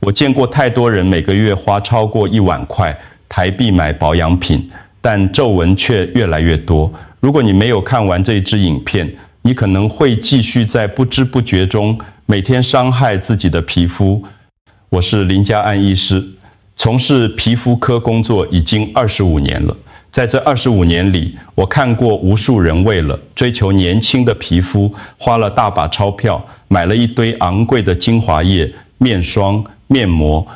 我见过太多人每个月花超过1万块台币买保养品，但皱纹却越来越多。如果你没有看完这一支影片，你可能会继续在不知不觉中每天伤害自己的皮肤。我是林家安医师，从事皮肤科工作已经25年了。在这25年里，我看过无数人为了追求年轻的皮肤，花了大把钞票，买了一堆昂贵的精华液、面霜、面膜，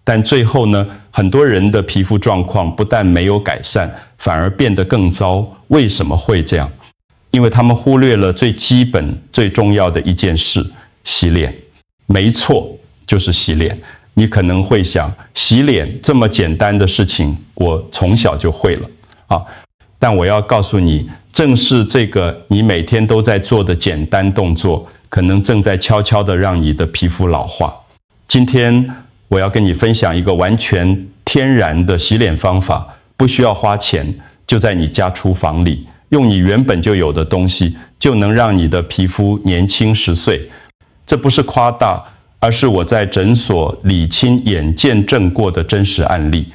但最后呢，很多人的皮肤状况不但没有改善，反而变得更糟。为什么会这样？因为他们忽略了最基本、最重要的一件事——洗脸。没错，就是洗脸。你可能会想，洗脸这么简单的事情，我从小就会了啊！但我要告诉你，正是这个你每天都在做的简单动作，可能正在悄悄地让你的皮肤老化。今天我要跟你分享一个完全天然的洗脸方法，不需要花钱，就在你家厨房里，用你原本就有的东西，就能让你的皮肤年轻10岁。这不是夸大，而是我在诊所理亲眼见证过的真实案例。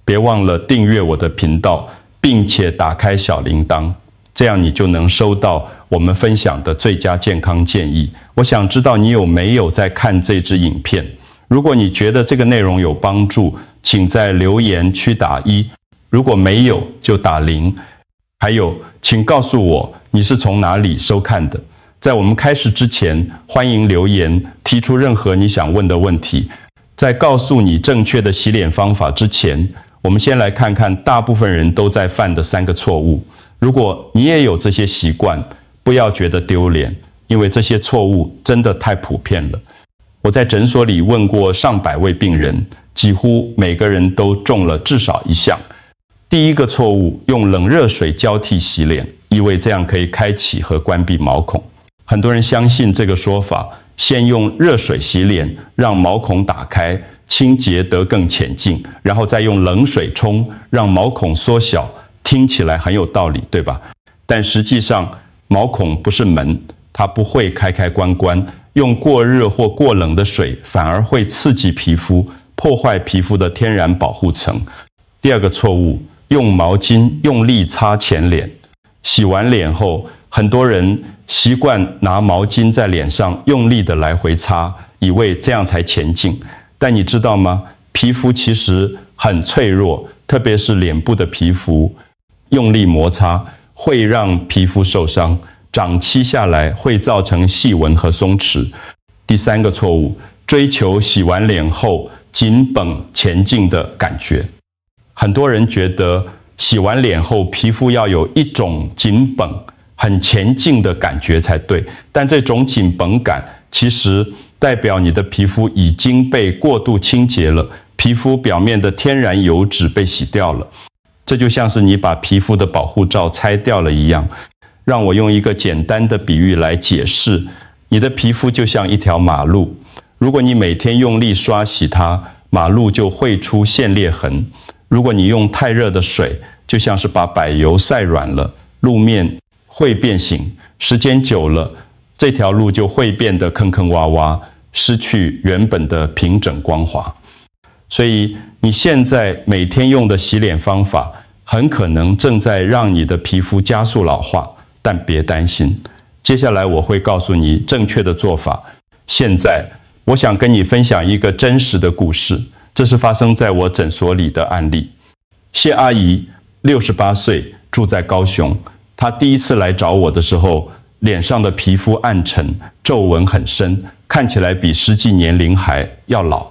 别忘了订阅我的频道，并且打开小铃铛，这样你就能收到我们分享的最佳健康建议。我想知道你有没有在看这支影片。如果你觉得这个内容有帮助，请在留言区打1，如果没有就打0。还有，请告诉我你是从哪里收看的。在我们开始之前，欢迎留言提出任何你想问的问题。在告诉你正确的洗脸方法之前，我们先来看看大部分人都在犯的3个错误。如果你也有这些习惯，不要觉得丢脸，因为这些错误真的太普遍了。我在诊所里问过上百位病人，几乎每个人都中了至少1项。第一个错误，用冷热水交替洗脸，以为这样可以开启和关闭毛孔。很多人相信这个说法，先用热水洗脸，让毛孔打开，清洁得更浅净，然后再用冷水冲，让毛孔缩小，听起来很有道理，对吧？但实际上，毛孔不是门，它不会开开关关，用过热或过冷的水，反而会刺激皮肤，破坏皮肤的天然保护层。第二个错误，用毛巾用力擦前脸。洗完脸后，很多人习惯拿毛巾在脸上用力的来回擦，以为这样才前进。但你知道吗？皮肤其实很脆弱，特别是脸部的皮肤，用力摩擦会让皮肤受伤，长期下来会造成细纹和松弛。第3个错误，追求洗完脸后紧绷前进的感觉。很多人觉得洗完脸后皮肤要有一种紧绷很前进的感觉才对，但这种紧绷感其实代表你的皮肤已经被过度清洁了，皮肤表面的天然油脂被洗掉了。这就像是你把皮肤的保护罩拆掉了一样。让我用一个简单的比喻来解释，你的皮肤就像一条马路，如果你每天用力刷洗它，马路就会出现裂痕。如果你用太热的水，就像是把柏油晒软了，路面会变形，时间久了，这条路就会变得坑坑洼洼，失去原本的平整光滑。所以你现在每天用的洗脸方法，很可能正在让你的皮肤加速老化，但别担心。接下来我会告诉你正确的做法。现在我想跟你分享一个真实的故事，这是发生在我诊所里的案例。谢阿姨68岁，住在高雄。她第一次来找我的时候，脸上的皮肤暗沉，皱纹很深，看起来比实际年龄还要老。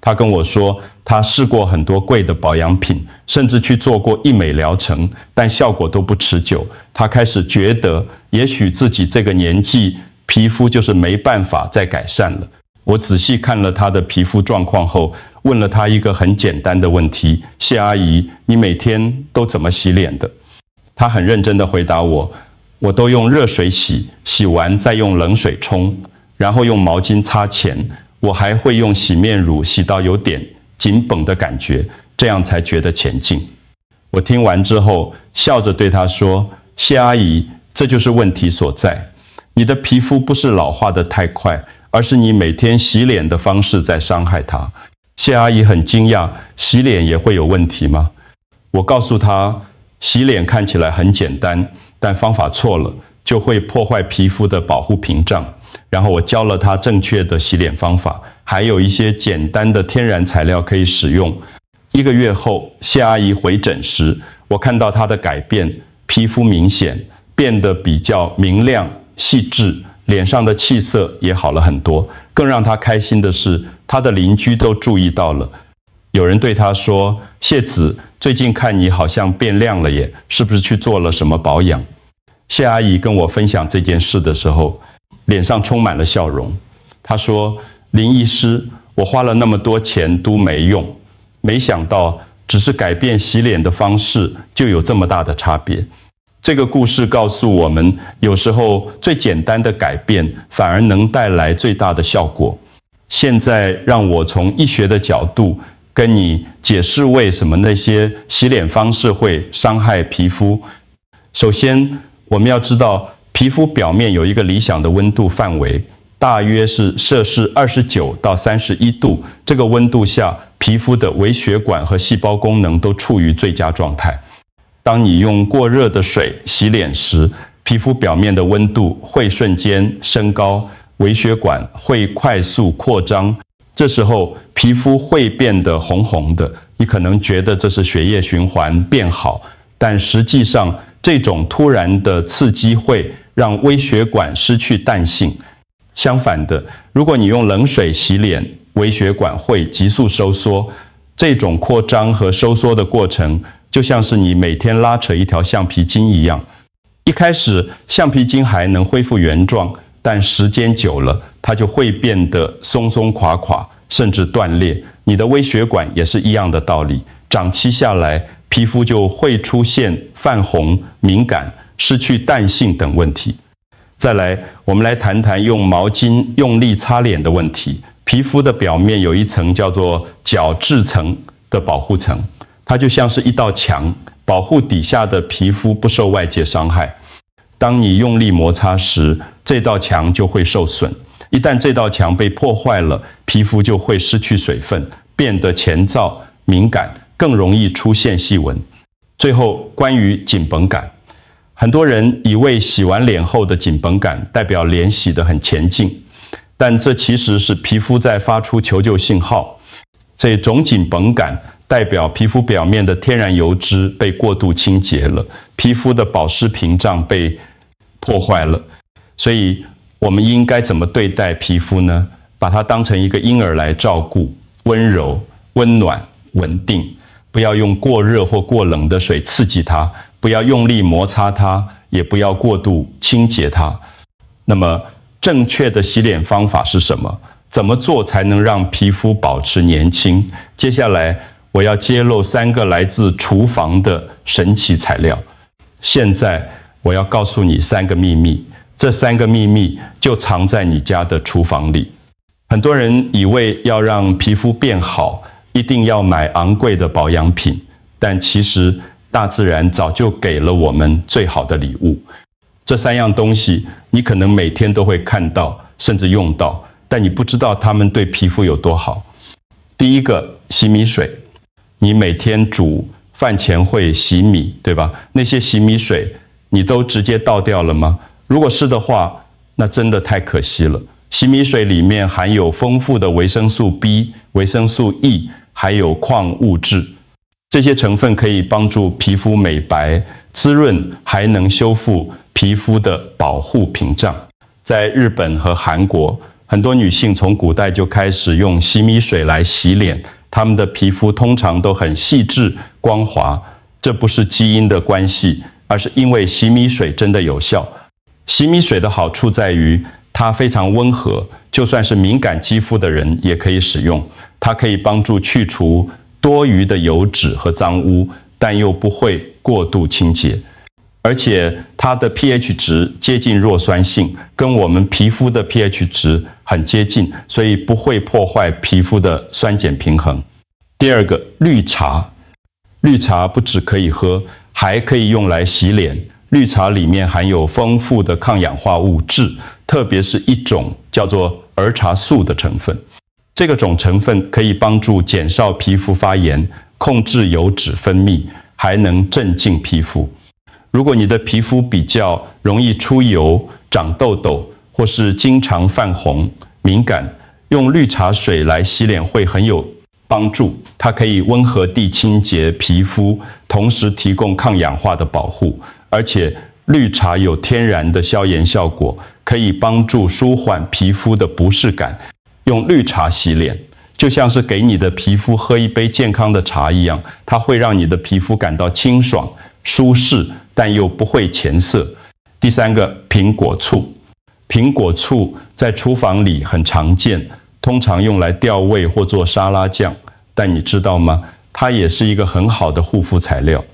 她跟我说，她试过很多贵的保养品，甚至去做过医美疗程，但效果都不持久。她开始觉得，也许自己这个年纪，皮肤就是没办法再改善了。我仔细看了她的皮肤状况后，问了她一个很简单的问题：谢阿姨，你每天都怎么洗脸的？她很认真地回答我，我都用热水洗，洗完再用冷水冲，然后用毛巾擦前，我还会用洗面乳洗到有点紧绷的感觉，这样才觉得前进。我听完之后，笑着对她说，谢阿姨，这就是问题所在。你的皮肤不是老化得太快，而是你每天洗脸的方式在伤害它。谢阿姨很惊讶，洗脸也会有问题吗？我告诉她，洗脸看起来很简单，但方法错了，就会破坏皮肤的保护屏障。然后我教了她正确的洗脸方法，还有一些简单的天然材料可以使用。1个月后，谢阿姨回诊时，我看到她的改变，皮肤明显，变得比较明亮、细致，脸上的气色也好了很多。更让她开心的是，她的邻居都注意到了。有人对她说：“谢子，最近看你好像变亮了耶，是不是去做了什么保养？”谢阿姨跟我分享这件事的时候，脸上充满了笑容。她说：“林医师，我花了那么多钱都没用，没想到只是改变洗脸的方式就有这么大的差别。”这个故事告诉我们，有时候最简单的改变反而能带来最大的效果。现在让我从医学的角度跟你解释为什么那些洗脸方式会伤害皮肤。首先，我们要知道皮肤表面有一个理想的温度范围，大约是摄氏29到31度。这个温度下，皮肤的微血管和细胞功能都处于最佳状态。当你用过热的水洗脸时，皮肤表面的温度会瞬间升高，微血管会快速扩张，这时候皮肤会变得红红的。你可能觉得这是血液循环变好，但实际上这种突然的刺激会让微血管失去弹性。相反的，如果你用冷水洗脸，微血管会急速收缩。这种扩张和收缩的过程，就像是你每天拉扯一条橡皮筋一样。一开始，橡皮筋还能恢复原状，但时间久了，它就会变得松松垮垮，甚至断裂。你的微血管也是一样的道理，长期下来，皮肤就会出现泛红、敏感、失去弹性等问题。再来，我们来谈谈用毛巾用力擦脸的问题。皮肤的表面有一层叫做角质层的保护层，它就像是一道墙，保护底下的皮肤不受外界伤害。当你用力摩擦时，这道墙就会受损。一旦这道墙被破坏了，皮肤就会失去水分，变得乾燥、敏感，更容易出现细纹。最后，关于紧绷感，很多人以为洗完脸后的紧绷感代表脸洗得很前进，但这其实是皮肤在发出求救信号。这种紧绷感代表皮肤表面的天然油脂被过度清洁了，皮肤的保湿屏障被破坏了。所以我们应该怎么对待皮肤呢？把它当成一个婴儿来照顾，温柔、温暖、稳定，不要用过热或过冷的水刺激它，不要用力摩擦它，也不要过度清洁它。那么正确的洗脸方法是什么？怎么做才能让皮肤保持年轻？接下来我要揭露3个来自厨房的神奇材料。现在我要告诉你3个秘密，这3个秘密就藏在你家的厨房里。很多人以为要让皮肤变好，一定要买昂贵的保养品，但其实大自然早就给了我们最好的礼物。这3样东西你可能每天都会看到，甚至用到，但你不知道它们对皮肤有多好。第一个，洗米水。你每天煮饭前会洗米，对吧？那些洗米水你都直接倒掉了吗？如果是的话，那真的太可惜了。洗米水里面含有丰富的维生素 B、维生素 E， 还有矿物质。这些成分可以帮助皮肤美白、滋润，还能修复皮肤的保护屏障。在日本和韩国，很多女性从古代就开始用洗米水来洗脸，她们的皮肤通常都很细致、光滑。这不是基因的关系，而是因为洗米水真的有效。洗米水的好处在于，它非常温和，就算是敏感肌肤的人也可以使用。它可以帮助去除多余的油脂和脏污，但又不会过度清洁。而且它的 pH 值接近弱酸性，跟我们皮肤的 pH 值很接近，所以不会破坏皮肤的酸碱平衡。第二个，绿茶。绿茶不只可以喝，还可以用来洗脸。绿茶里面含有丰富的抗氧化物质，特别是一种叫做儿茶素的成分。这个种成分可以帮助减少皮肤发炎，控制油脂分泌，还能镇静皮肤。如果你的皮肤比较容易出油、长痘痘，或是经常泛红、敏感，用绿茶水来洗脸会很有帮助。它可以温和地清洁皮肤，同时提供抗氧化的保护。而且绿茶有天然的消炎效果，可以帮助舒缓皮肤的不适感。用绿茶洗脸，就像是给你的皮肤喝一杯健康的茶一样，它会让你的皮肤感到清爽、舒适，但又不会前色。第三个，苹果醋。苹果醋在厨房里很常见，通常用来调味或做沙拉酱。但你知道吗？它也是一个很好的护肤材料。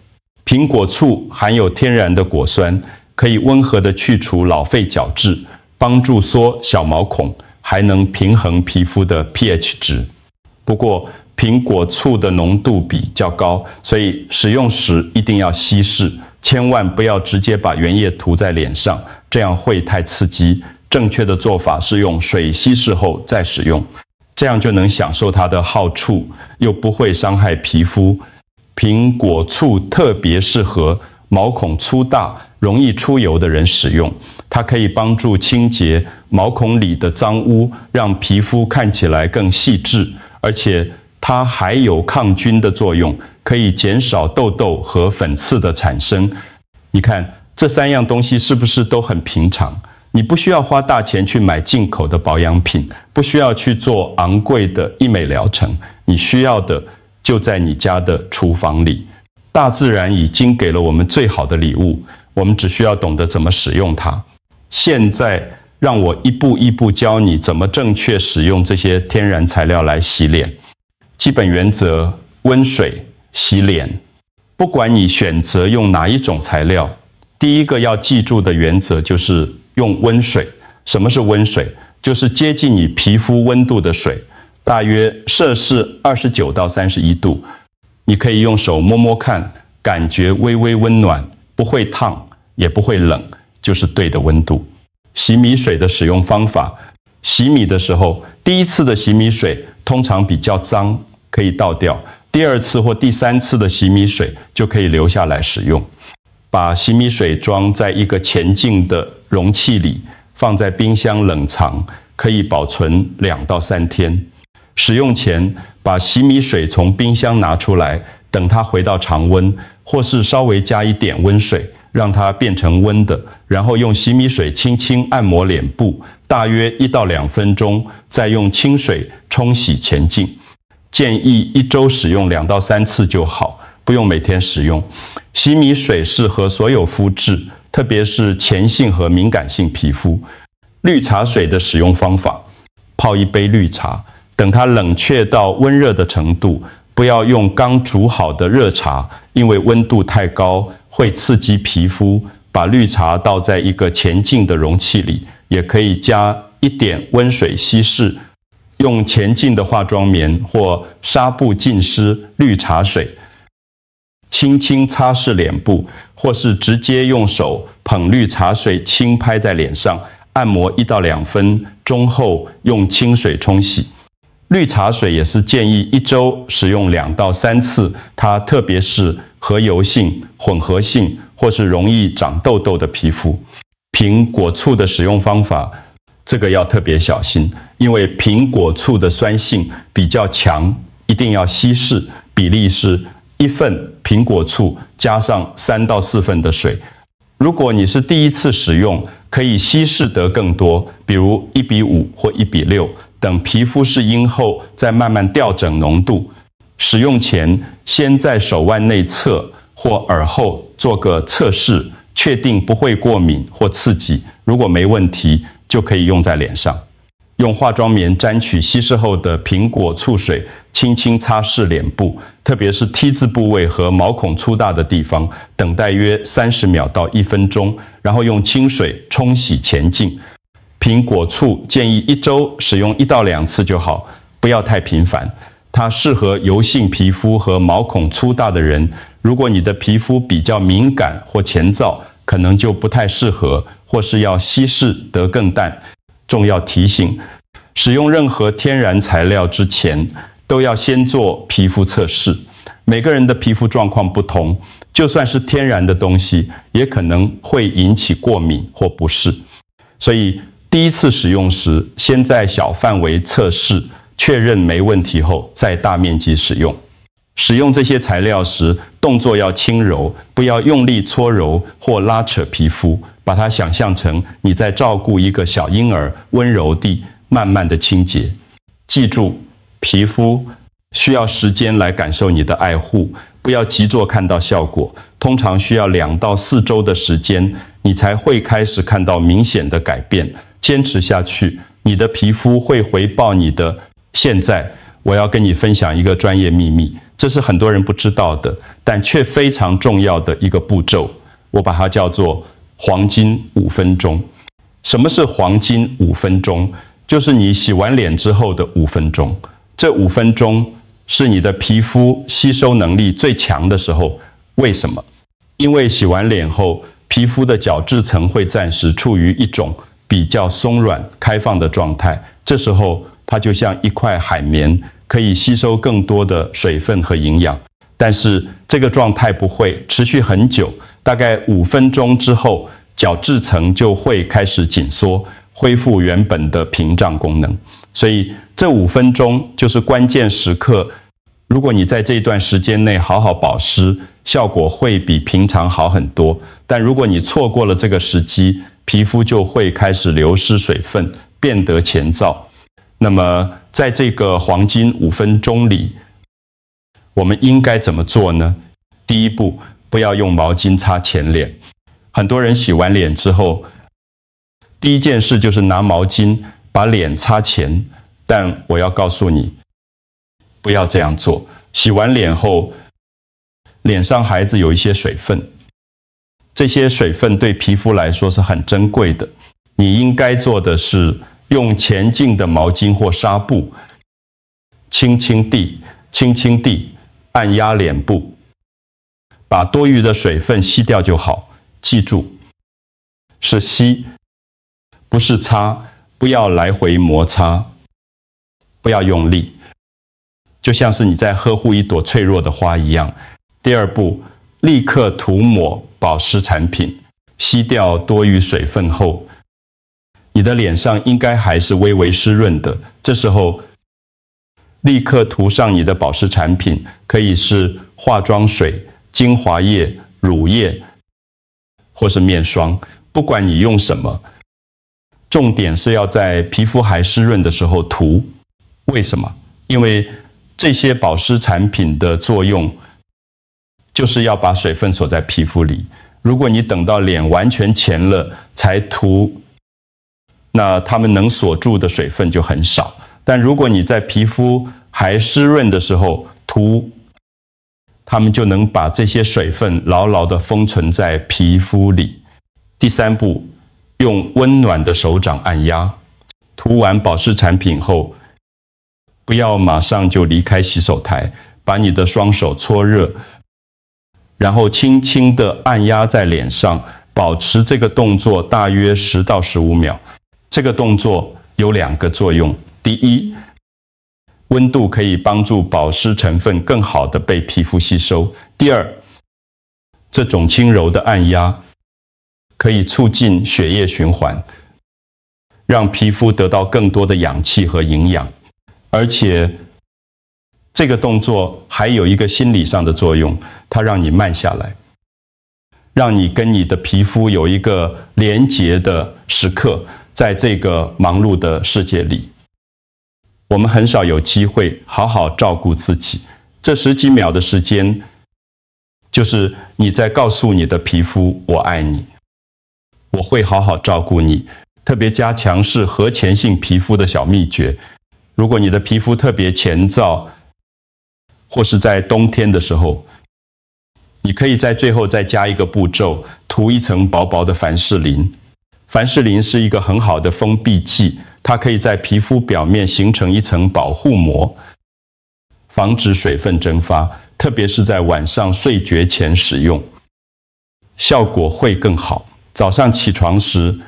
苹果醋含有天然的果酸，可以温和地去除老废角质，帮助缩小毛孔，还能平衡皮肤的 pH 值。不过，苹果醋的浓度比较高，所以使用时一定要稀释，千万不要直接把原液涂在脸上，这样会太刺激。正确的做法是用水稀释后再使用，这样就能享受它的好处，又不会伤害皮肤。苹果醋特别适合毛孔粗大、容易出油的人使用，它可以帮助清洁毛孔里的脏污，让皮肤看起来更细致，而且它还有抗菌的作用，可以减少痘痘和粉刺的产生。你看，这三样东西是不是都很平常？你不需要花大钱去买进口的保养品，不需要去做昂贵的医美疗程，你需要的就在你家的厨房里。大自然已经给了我们最好的礼物，我们只需要懂得怎么使用它。现在让我一步一步教你怎么正确使用这些天然材料来洗脸。基本原则：温水洗脸。不管你选择用哪一种材料，第一个要记住的原则就是用温水。什么是温水？就是接近你皮肤温度的水，大约摄氏29到31度。你可以用手摸摸看，感觉微微温暖，不会烫，也不会冷，就是对的温度。洗米水的使用方法：洗米的时候，第一次的洗米水通常比较脏，可以倒掉；第二次或第三次的洗米水就可以留下来使用。把洗米水装在一个前进的容器里，放在冰箱冷藏，可以保存2到3天。使用前，把洗米水从冰箱拿出来，等它回到常温，或是稍微加一点温水，让它变成温的，然后用洗米水轻轻按摩脸部，大约1到2分钟，再用清水冲洗前进。建议1周使用2到3次就好，不用每天使用。洗米水适合所有肤质，特别是前性和敏感性皮肤。绿茶水的使用方法：泡一杯绿茶，等它冷却到温热的程度，不要用刚煮好的热茶，因为温度太高会刺激皮肤。把绿茶倒在一个前进的容器里，也可以加一点温水稀释。用前进的化妆棉或纱布浸湿绿茶水，轻轻擦拭脸部，或是直接用手捧绿茶水轻拍在脸上，按摩1到2分钟后用清水冲洗。绿茶水也是建议1周使用2到3次，它特别是合油性、混合性或是容易长痘痘的皮肤。苹果醋的使用方法，这个要特别小心，因为苹果醋的酸性比较强，一定要稀释，比例是1份苹果醋加上3到4份的水。如果你是第一次使用，可以稀释得更多，比如1:5或1:6，等皮肤适应后再慢慢调整浓度。使用前，先在手腕内侧或耳后做个测试，确定不会过敏或刺激。如果没问题，就可以用在脸上。用化妆棉沾取稀释后的苹果醋水，轻轻擦拭脸部，特别是 T 字部位和毛孔粗大的地方，等待约30秒到1分钟，然后用清水冲洗前进。苹果醋建议1周使用1到2次就好，不要太频繁。它适合油性皮肤和毛孔粗大的人。如果你的皮肤比较敏感或前燥，可能就不太适合，或是要稀释得更淡。重要提醒：使用任何天然材料之前，都要先做皮肤测试。每个人的皮肤状况不同，就算是天然的东西，也可能会引起过敏或不适。所以第一次使用时，先在小范围测试，确认没问题后，再大面积使用。使用这些材料时，动作要轻柔，不要用力搓揉或拉扯皮肤，把它想象成你在照顾一个小婴儿，温柔地、慢慢的清洁。记住，皮肤需要时间来感受你的爱护，不要急着看到效果，通常需要2到4周的时间，你才会开始看到明显的改变。坚持下去，你的皮肤会回报你的。现在，我要跟你分享一个专业秘密，这是很多人不知道的，但却非常重要的一个步骤，我把它叫做黄金5分钟。什么是黄金5分钟？就是你洗完脸之后的5分钟。这5分钟是你的皮肤吸收能力最强的时候。为什么？因为洗完脸后，皮肤的角质层会暂时处于一种比较松软、开放的状态，这时候它就像一块海绵，可以吸收更多的水分和营养。但是这个状态不会持续很久，大概5分钟之后，角质层就会开始紧缩，恢复原本的屏障功能。所以这5分钟就是关键时刻。如果你在这一段时间内好好保湿，效果会比平常好很多。但如果你错过了这个时机，皮肤就会开始流失水分，变得乾燥。那么在这个黄金5分钟里，我们应该怎么做呢？第一步，不要用毛巾擦前脸。很多人洗完脸之后，第一件事就是拿毛巾把脸擦前，但我要告诉你，不要这样做。洗完脸后，脸上还有一些水分，这些水分对皮肤来说是很珍贵的。你应该做的是用前进的毛巾或纱布，轻轻地按压脸部，把多余的水分吸掉就好。记住，是吸，不是擦，不要来回摩擦，不要用力，就像是你在呵护一朵脆弱的花一样。第二步，立刻涂抹保湿产品，吸掉多余水分后，你的脸上应该还是微微湿润的，这时候立刻涂上你的保湿产品，可以是化妆水、精华液、乳液，或是面霜，不管你用什么，重点是要在皮肤还湿润的时候涂。为什么？因为这些保湿产品的作用就是要把水分锁在皮肤里。如果你等到脸完全乾了才涂，那它们能锁住的水分就很少。但如果你在皮肤还湿润的时候涂，它们就能把这些水分牢牢地封存在皮肤里。第三步，用温暖的手掌按压。涂完保湿产品后，不要马上就离开洗手台，把你的双手搓热，然后轻轻地按压在脸上，保持这个动作大约10到15秒。这个动作有2个作用。第一，温度可以帮助保湿成分更好地被皮肤吸收。第二，这种轻柔的按压可以促进血液循环，让皮肤得到更多的氧气和营养。而且这个动作还有一个心理上的作用，它让你慢下来，让你跟你的皮肤有一个连结的时刻。在这个忙碌的世界里，我们很少有机会好好照顾自己。这10几秒的时间，就是你在告诉你的皮肤，我爱你，我会好好照顾你。特别加强是核前性皮肤的小秘诀。如果你的皮肤特别乾燥，或是在冬天的时候，你可以在最后再加一个步骤，涂一层薄薄的凡士林。凡士林是一个很好的封闭剂，它可以在皮肤表面形成一层保护膜，防止水分蒸发，特别是在晚上睡觉前使用，效果会更好。早上起床时，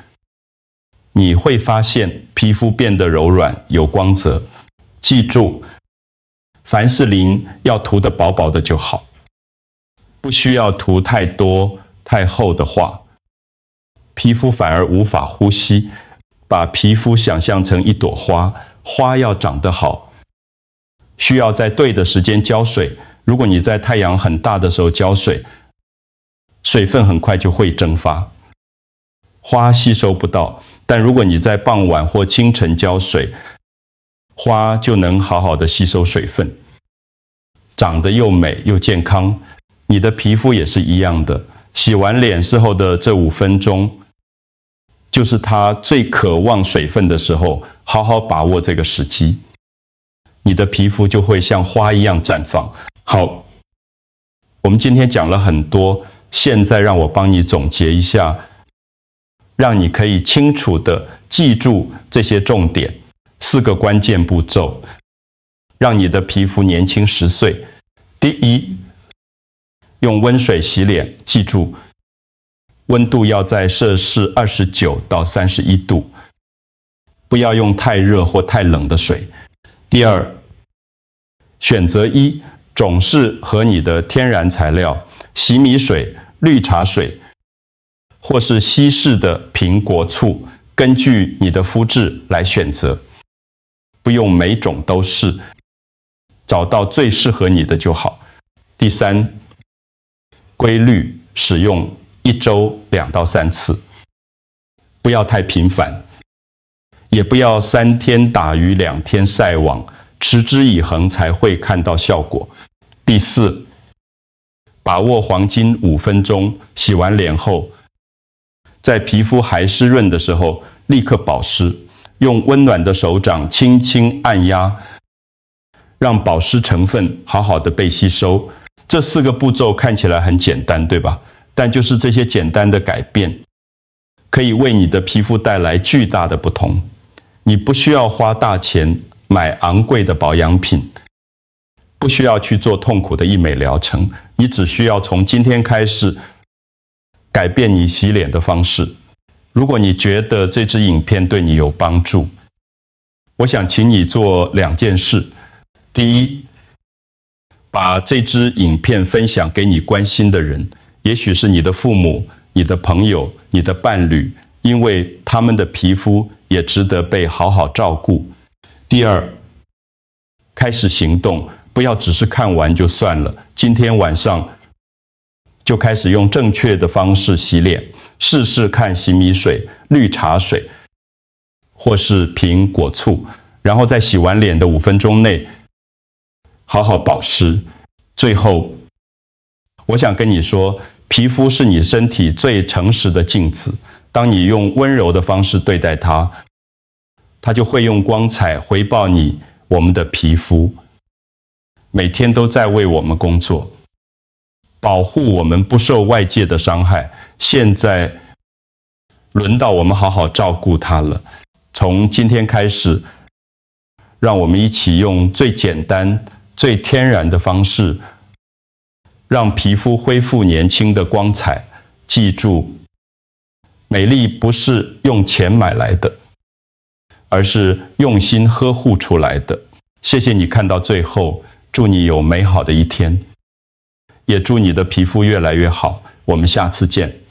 你会发现皮肤变得柔软有光泽。记住，凡士林要涂得薄薄的就好，不需要涂太多太厚的画，皮肤反而无法呼吸。把皮肤想象成一朵花，花要长得好，需要在对的时间浇水。如果你在太阳很大的时候浇水，水分很快就会蒸发，花吸收不到。但如果你在傍晚或清晨浇水，花就能好好的吸收水分，长得又美又健康。你的皮肤也是一样的，洗完脸之后的这5分钟，就是它最渴望水分的时候，好好把握这个时机，你的皮肤就会像花一样绽放。好，我们今天讲了很多，现在让我帮你总结一下，让你可以清楚地记住这些重点，4个关键步骤，让你的皮肤年轻10岁。第一，用温水洗脸，记住温度要在摄氏29到31度，不要用太热或太冷的水。第二，选择1，种是和你的天然材料，洗米水、绿茶水，或是稀释的苹果醋，根据你的肤质来选择，不用每种都试，找到最适合你的就好。第三，规律使用1周2到3次，不要太频繁，也不要3天打鱼2天晒网，持之以恒才会看到效果。第四，把握黄金5分钟，洗完脸后，在皮肤还湿润的时候立刻保湿，用温暖的手掌轻轻按压，让保湿成分好好的被吸收。这4个步骤看起来很简单，对吧？但就是这些简单的改变，可以为你的皮肤带来巨大的不同。你不需要花大钱买昂贵的保养品，不需要去做痛苦的医美疗程，你只需要从今天开始改变你洗脸的方式。如果你觉得这支影片对你有帮助，我想请你做2件事。第一，把这支影片分享给你关心的人，也许是你的父母、你的朋友、你的伴侣，因为他们的皮肤也值得被好好照顾。第二，开始行动，不要只是看完就算了。今天晚上就开始用正确的方式洗脸，试试看洗米水、绿茶水或是苹果醋，然后在洗完脸的5分钟内好好保湿。最后，我想跟你说，皮肤是你身体最诚实的镜子，当你用温柔的方式对待它，它就会用光彩回报你。我们的皮肤每天都在为我们工作，保护我们不受外界的伤害。现在轮到我们好好照顾它了。从今天开始，让我们一起用最简单、最天然的方式，让皮肤恢复年轻的光彩。记住，美丽不是用钱买来的，而是用心呵护出来的。谢谢你看到最后，祝你有美好的一天，也祝你的皮肤越来越好。我们下次见。